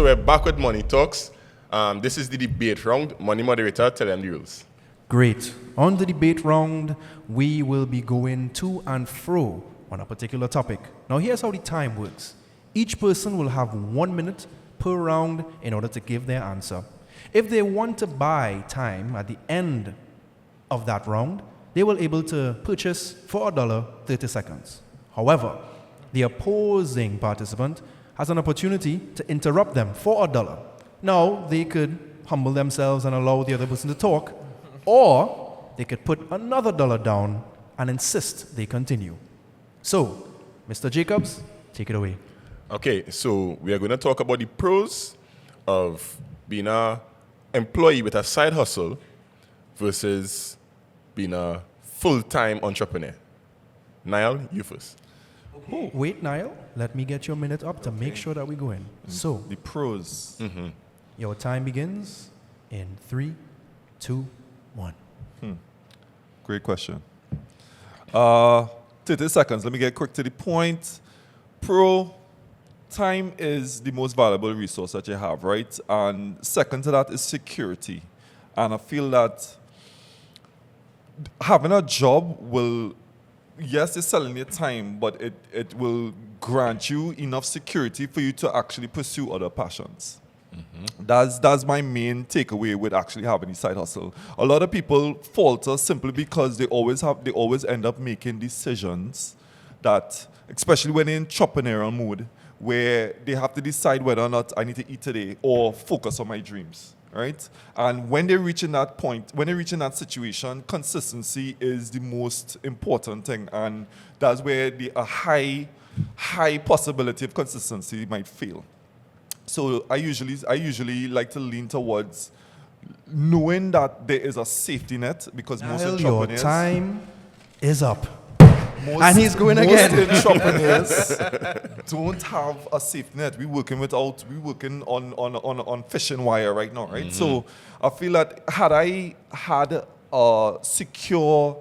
we're back with Money Talks. This is the debate round. Money moderator, tell them the rules. Great. On the debate round, we will be going to and fro on a particular topic. Now, here's how the time works. Each person will have 1 minute per round in order to give their answer. If they want to buy time at the end of that round, they will be able to purchase for $1, 30 seconds. However, the opposing participant has an opportunity to interrupt them for $1. Now, they could humble themselves and allow the other person to talk, or they could put another $1 down and insist they continue. So, Mr. Jacobs, take it away. Okay, so we are going to talk about the pros of being an employee with a side hustle versus being a full-time entrepreneur. Niall, you first. Oh, wait, Niall, let me get your minute up to make sure that we go in. So, The pros. your time begins in 3, 2, 1. Great question. 30 seconds. Let me get quick to the point. Pro, time is the most valuable resource that you have, right? And second to that is security. And I feel that having a job will, yes, it's selling your time, but it will grant you enough security for you to actually pursue other passions. That's my main takeaway with actually having a side hustle. A lot of people falter simply because they always end up making decisions that, especially when in entrepreneurial mood, where they have to decide whether or not I need to eat today or focus on my dreams, right? And when they reach in that point, when they reach in that situation, consistency is the most important thing, and that's where a high possibility of consistency might fail. So I usually like to lean towards knowing that there is a safety net, because most Niall, your entrepreneurs, time is up. And he's going again. Most entrepreneurs don't have a safety net. We're working on fishing wire right now, right? So I feel that had I had a secure,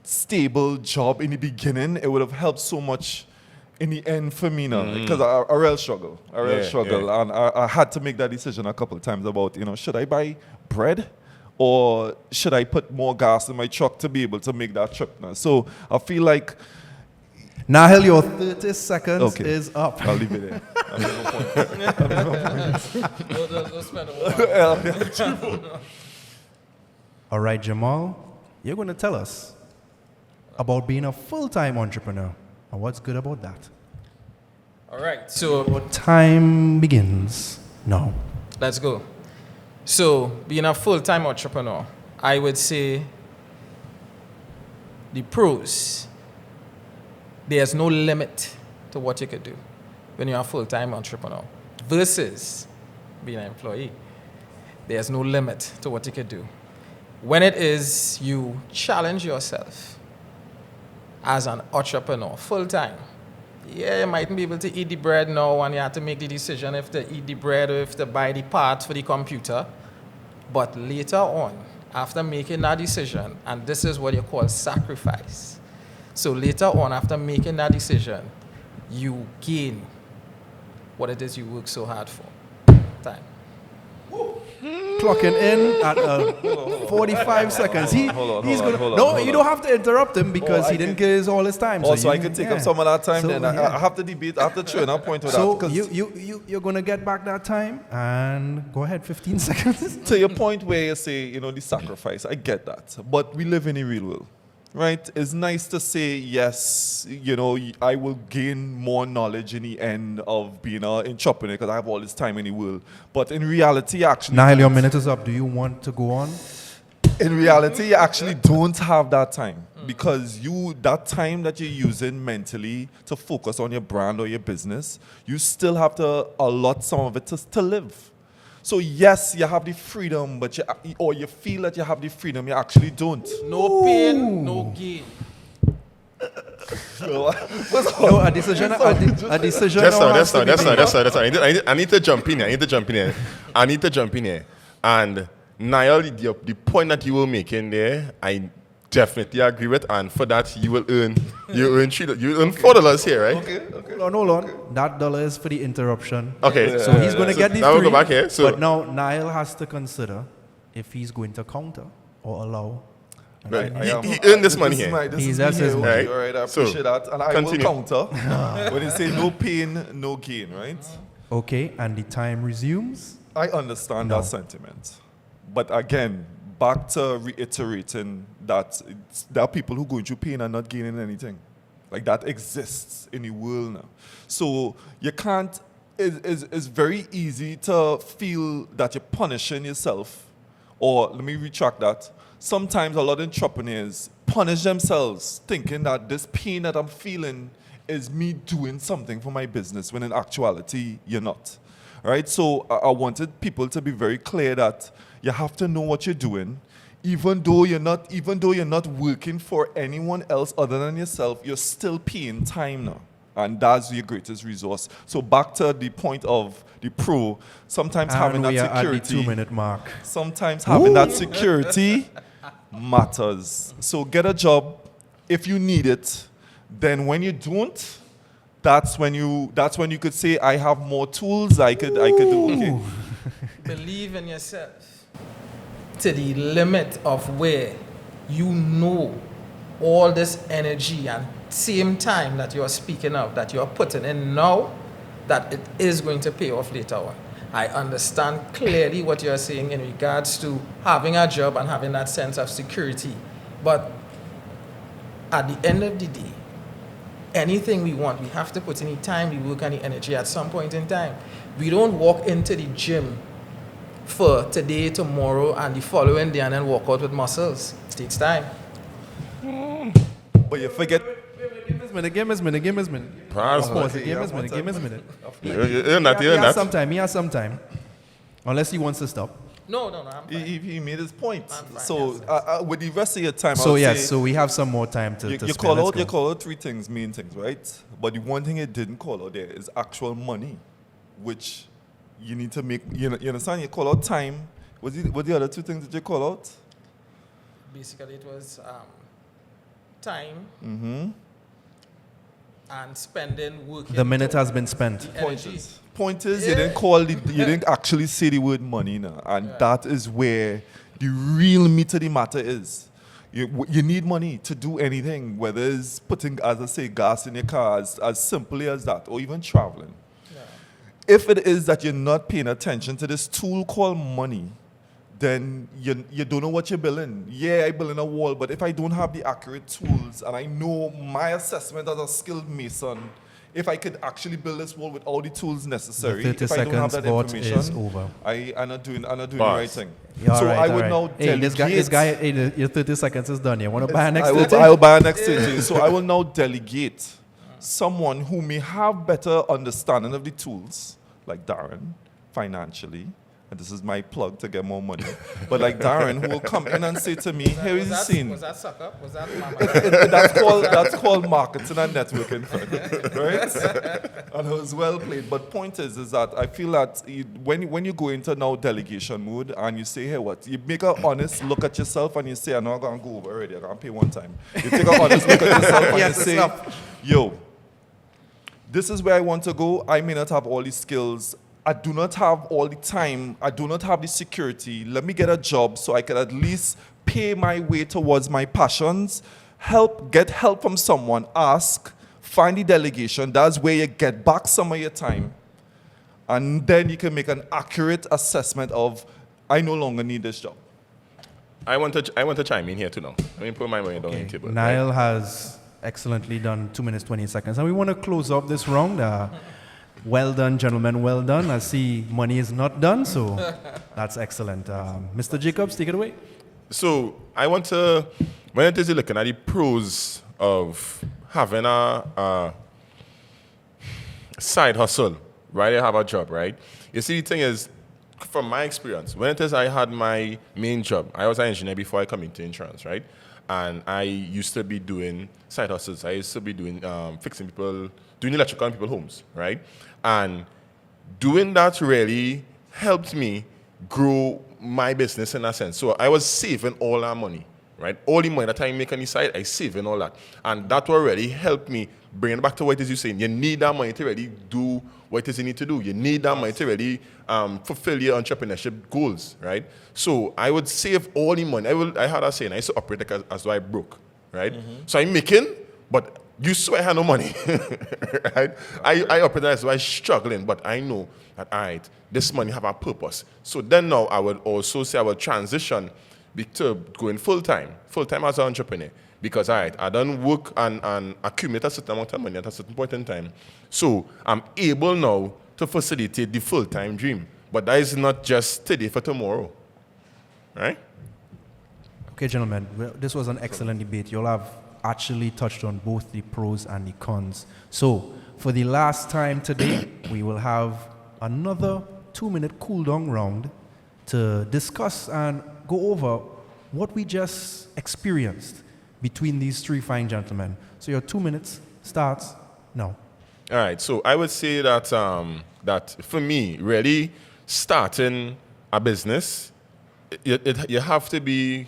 stable job in the beginning, it would have helped so much in the end for me now, because I real struggle. And I had to make that decision a couple of times about, should I buy bread or should I put more gas in my truck to be able to make that trip now? So I feel like... Niall, your 30 seconds is up. I'll leave it there. I'll leave no point. All right, Jamal, you're going to tell us about being a full-time entrepreneur. And what's good about that? All right, so Your time begins now. let's go. So, being a full-time entrepreneur, I would say the pros, there's no limit to what you could do when you're a full-time entrepreneur versus being an employee. There's no limit to what you could do. When it is you challenge yourself as an entrepreneur full-time, yeah, you mightn't be able to eat the bread now, and you have to make the decision if to eat the bread or if to buy the parts for the computer. But later on, after making that decision, and this is what you call sacrifice. So later on, after making that decision, you gain what it is you work so hard for. Time. Clocking in at 45 seconds. He's going to... No, you don't have to interrupt him because he didn't give us all his time. Also, I could take up some of that time, So, then. yeah. I have to debate, I have to try and point to So that. 'Cause you're going to get back that time, and go ahead, 15 seconds. to your point where you say, the sacrifice, I get that. But we live in a real world, right? It's nice to say, yes, I will gain more knowledge in the end of being an entrepreneur because I have all this time in the world. But in reality, actually... Niall, your minute is up. Do you want to go on? In reality, you actually don't have that time, because that time that you're using mentally to focus on your brand or your business, you still have to allot some of it to live. So yes, you have the freedom, but you feel that you have the freedom, you actually don't. No pain, no gain. No, a decision. That's not. I need to jump in here. And Niall, the point that you were making there, I definitely agree with, and for that you will earn $4 here, right? Hold on. That dollar is for the interruption. Okay. So he's going to get the now we'll three. go back here. So But now Niall has to consider if he's going to counter or allow. right. I am- he earned this money is here. my- this He's is that's me his here, money. okay, all right, I So, appreciate that. And I continue. will counter when you say no pain, no gain, right? Okay, and the time resumes. I understand No. that sentiment. But again, back to reiterating that there are people who go through pain and not gaining anything. Like that exists in the world now. So you can't, it's very easy to feel that you're punishing yourself. Or let me retract that. Sometimes a lot of entrepreneurs punish themselves thinking that this pain that I'm feeling is me doing something for my business when in actuality you're not. Right? So I wanted people to be very clear that you have to know what you're doing. Even though you're not working for anyone else other than yourself, you're still paying time now. And that's your greatest resource. So back to the point of the pro, sometimes having And that we are at the security. 2-minute mark. Sometimes having that security matters. So get a job if you need it. Then when you don't, that's when you could say, I have more tools I could do. Okay. Believe in yourself to the limit of where you know all this energy and same time that you're speaking of, that you're putting in now, that it is going to pay off later on. I understand clearly what you're saying in regards to having a job and having that sense of security. But at the end of the day, anything we want, we have to put in the time, the work, and the energy at some point in time. We don't walk into the gym for today, tomorrow, and the following day and then walk out with muscles. It takes time. But you forget. Give us a minute. Pause. Pause it. Give us a minute. You earn that. He has some time. Unless he wants to stop. No, I'm fine. He made his point. I'm fine, So yes, with the rest of your time, So I'll yes, say so we have some more time to you spend. call Let's out go. you call out three things, main things, right? But the one thing it didn't call out there is actual money, which you need to make. You understand? You call out time. What the other two things that you call out? Basically, it was time Mm-hmm. and spending, working. The minute to- has been spent. Energy. Point is, you didn't actually say the word money now, and Yeah. that is where the real meat of the matter is. You need money to do anything, whether it's putting, as I say, gas in your car, as simply as that, or even traveling. Yeah. If it is that you're not paying attention to this tool called money, then you don't know what you're building. Yeah, I build in a wall, but if I don't have the accurate tools and I know my assessment as a skilled mason, if I could actually build this wall with all the tools necessary, The 30 if I don't have seconds that vote information, is over. I'm not doing the Boss. right thing. Yeah, so alright, I would alright. now Hey, this delegate. guy, hey, your 30 seconds is done. You want to buy an next I 30? will buy a next 30. So I will now delegate someone who may have better understanding of the tools, like Daron, financially. And this is my plug to get more money. But like Daron, who will come in and say to me, here is the scene. Was that suck up? Was that mama? That's called marketing and networking, right? And it was well played. But point is that I feel that when you go into now delegation mode and you say, hey, what? You make an honest look at yourself and you say, I'm not going to go over already. I'm going to pay one time. You take an honest look at yourself and Yes, you say, enough. yo, this is where I want to go. I may not have all the skills. I do not have all the time. I do not have the security. Let me get a job so I can at least pay my way towards my passions. Get help from someone. Ask. Find the delegation. That's where you get back some of your time. And then you can make an accurate assessment of, I no longer need this job. I want to chime in here too now. Let me put my money down on the table. Niall has excellently done 2 minutes, 20 seconds. And we want to close off this round. Well done, gentlemen. Well done. I see money is not done, so that's excellent. Mr. Jacobs, take it away. So I want to, when it is you're looking at the pros of having a side hustle, right? I have a job, right? You see, the thing is, from my experience, when it is I had my main job, I was an engineer before I come into insurance, right? And I used to be doing side hustles. I used to be doing fixing people, doing electrical in people's homes, right? And doing that really helped me grow my business in a sense. So I was saving all our money, right? All the money that I make on the side, I save and all that. And that will really help me bring it back to what it is you're saying. You need that money to really do what it is you need to do. You need that money to really fulfill your entrepreneurship goals, right? So I would save all the money. I had a saying, I used to operate like as though I broke, right? So I'm making, but you swear I had no money, right? I operate as though I'm struggling, but I know that, all right, this money have a purpose. So then now I would also say I will transition to going full-time as an entrepreneur. Because, all right, I done work and accumulate a certain amount of money at a certain point in time. So I'm able now to facilitate the full-time dream. But that is not just today for tomorrow, right? Okay, gentlemen, well, this was an excellent debate. You'll have actually touched on both the pros and the cons. So for the last time today, we will have another 2-minute cool-down round to discuss and go over what we just experienced between these three fine gentlemen. So your 2 minutes starts now. All right, so I would say that that for me, really starting a business, you have to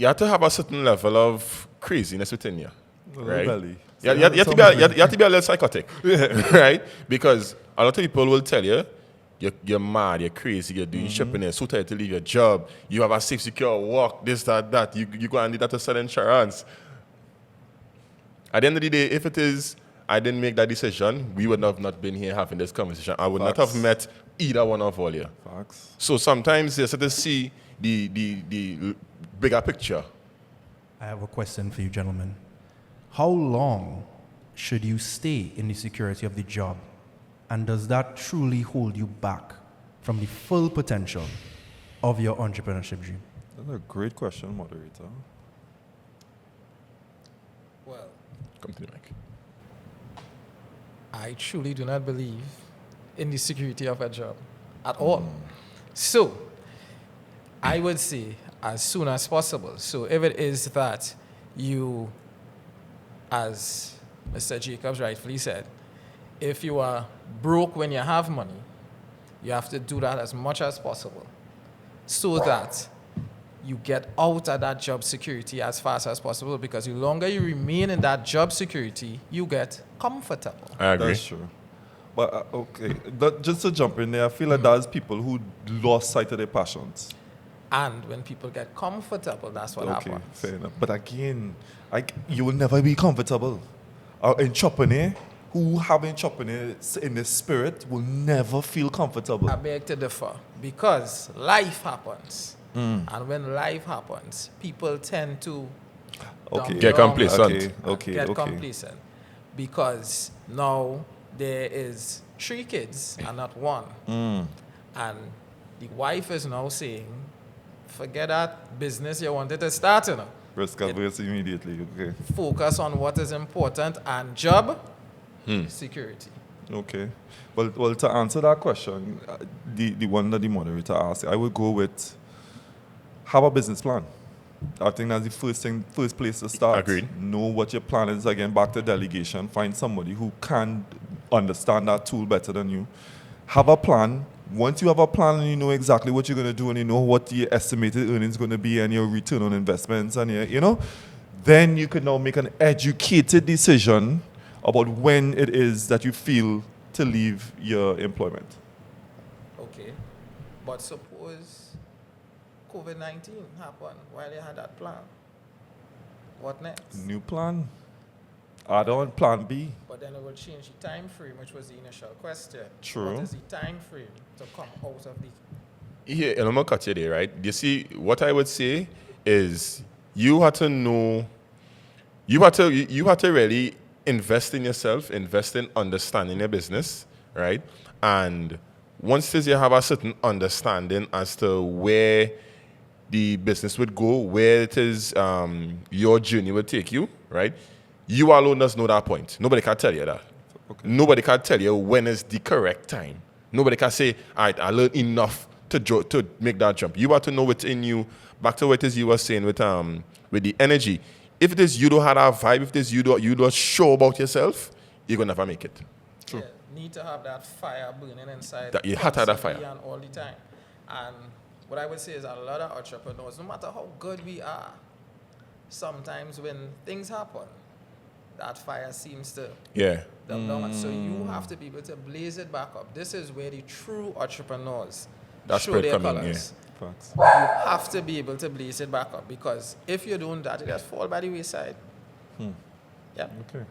have a certain level of craziness within you, right? Belly. You have to be a little psychotic, right? Because a lot of people will tell you, you're mad, you're crazy, you're doing shopping, you're so tired to leave your job, you have a safe, secure work, this, that, you go and need that to sell insurance. At the end of the day, if it is, I didn't make that decision, we would have not been here having this conversation. I would not have met either one of all you. Facts. So sometimes you have to see the bigger picture. I have a question for you, gentlemen. How long should you stay in the security of the job? And does that truly hold you back from the full potential of your entrepreneurship dream? That's a great question, moderator. Well, Come to the mic. I truly do not believe in the security of a job at all. So, I would say as soon as possible. So, if it is that you, as Mr. Jacobs rightfully said, if you are broke when you have money, you have to do that as much as possible so that you get out of that job security as fast as possible, because the longer you remain in that job security, you get comfortable. I agree. That's true. But, okay, just to jump in there, I feel like there's people who lost sight of their passions. And when people get comfortable, that's what Okay, happens. fair enough. But again, you will never be comfortable. An entrepreneur who have entrepreneur in the spirit will never feel comfortable. I beg to differ, because life happens. And when life happens, people tend to Okay. Get down complacent. get complacent. Because now there is 3 kids and not 1. And the wife is now saying, forget that business you wanted to start, you know. Risk averse immediately. Okay. Focus on what is important, and job, security. Okay. Well, to answer that question, the one that the moderator asked, I would go with have a business plan. I think that's the first place to start. Agreed. Know what your plan is. Again, back to delegation. Find somebody who can understand that tool better than you. Have a plan. Once you have a plan and you know exactly what you're going to do and you know what your estimated earnings going to be and your return on investments and then you can now make an educated decision about when it is that you feel to leave your employment. Okay. But suppose COVID-19 happened while you had that plan. What next? New plan. Add on plan B. But then it will change the time frame, which was the initial question. True. What is the time frame to come out of the... Here, and I'm gonna cut you there, right? You see, what I would say is you have to know, you have to really invest in yourself, invest in understanding your business, right? And once you have a certain understanding as to where the business would go, where it is your journey will take you, right? You alone does know that point. Nobody can tell you that. Okay. Nobody can tell you when is the correct time. Nobody can say, all right, I learned enough to make that jump. You have to know what's in you. Back to what it is you were saying with the energy. If it is you don't have that vibe, if it is you don't show about yourself, you're gonna never make it. True. Yeah, need to have that fire burning inside. That you have to have that fire. constantly and all the time. And what I would say is a lot of entrepreneurs, no matter how good we are, sometimes when things happen, that fire seems to Yeah. dumb down. So you have to be able to blaze it back up. This is where the true entrepreneurs That's show where their coming, colors. Facts. You have to be able to blaze it back up, because if you don't, that it just fall by the wayside. Yeah. Okay.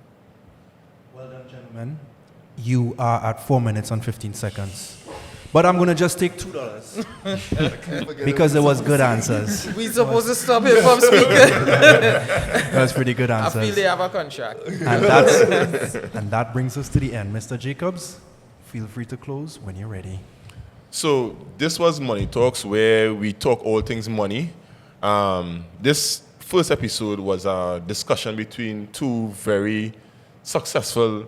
Well done, gentlemen. You are at 4 minutes and 15 seconds. But I'm going to just take $2 because there was good answers. We supposed to stop him from speaking. That was pretty good I feel answers. they have a contract. And that brings us to the end. Mr. Jacobs, feel free to close when you're ready. So this was Money Talks, where we talk all things money. This first episode was a discussion between two very successful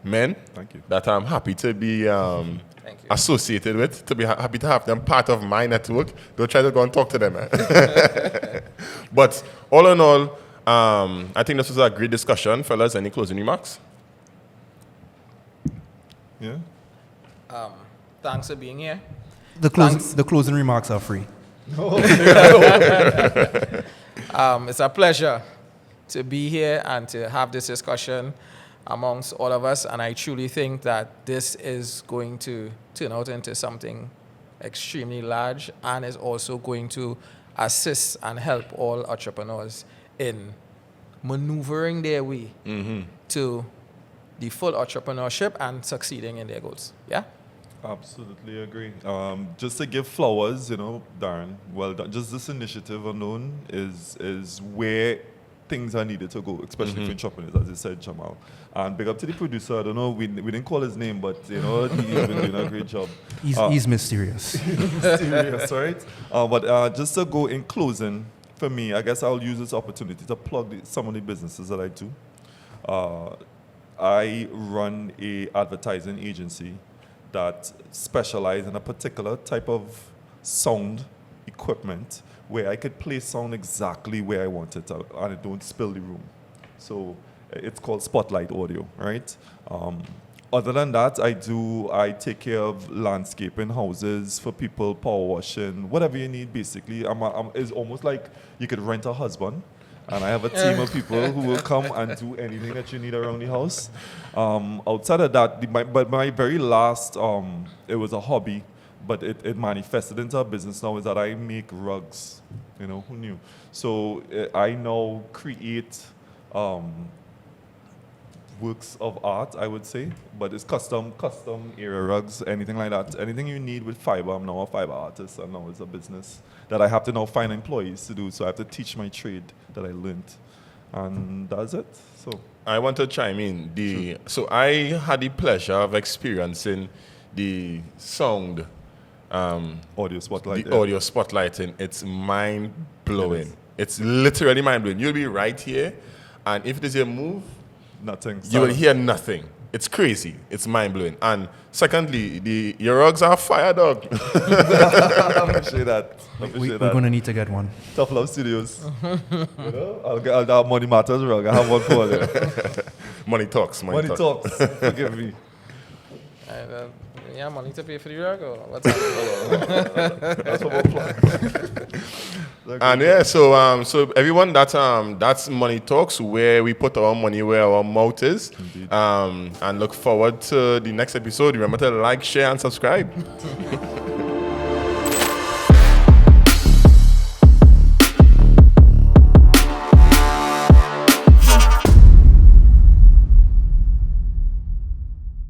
men Thank you. that I'm happy to be Thank you. associated with, to be happy to have them part of my network. Don't try to go and talk to them. But all in all, I think this was a great discussion. Fellas, any closing remarks? Yeah. Thanks for being here. The Thanks. closing remarks are free. It's a pleasure to be here and to have this discussion amongst all of us. And I truly think that this is going to turn out into something extremely large, and is also going to assist and help all entrepreneurs in maneuvering their way to the full entrepreneurship and succeeding in their goals. Yeah? Absolutely agree. Just to give flowers, Daron, well done. Just this initiative alone is where things are needed to go, especially for entrepreneurs, as you said, Jamal. And big up to the producer. I don't know, we didn't call his name, but he's been doing a great job. He's mysterious. Serious, right? But just to go in closing, for me, I guess I'll use this opportunity to plug some of the businesses that I do. I run a advertising agency that specialize in a particular type of sound equipment where I could play sound exactly where I want it to, and it don't spill the room. So it's called Spotlight Audio, right? Other than that, I take care of landscaping houses for people, power washing, whatever you need, basically. It's almost like you could rent a husband. And I have a team of people who will come and do anything that you need around the house. Outside of that, my very last, it was a hobby, but it manifested into a business now, is that I make rugs. Who knew? So I now create works of art, I would say, but it's custom era rugs, anything like that. Anything you need with fiber, I'm now a fiber artist, and now it's a business that I have to now find employees to do, so I have to teach my trade that I learned. And that's it. So I want to chime in. So I had the pleasure of experiencing the sound, audio spotlight. audio spotlighting. It's mind-blowing. It's literally mind-blowing. You'll be right here, and if there's a move, Nothing. you will hear nothing. It's crazy. It's mind-blowing. And secondly, your rugs are fire, dog. I appreciate that. We're going to need to get one. Tough Love Studios. I'll have Money Matters rug. I have one for there. Money talks. Money talks. Forgive me. Yeah, money to pay for the rug, or what's that? That's what we're planning. And yeah, so everyone, that's Money Talks, where we put our money where our mouth is. Indeed. And look forward to the next episode. Remember to like, share, and subscribe.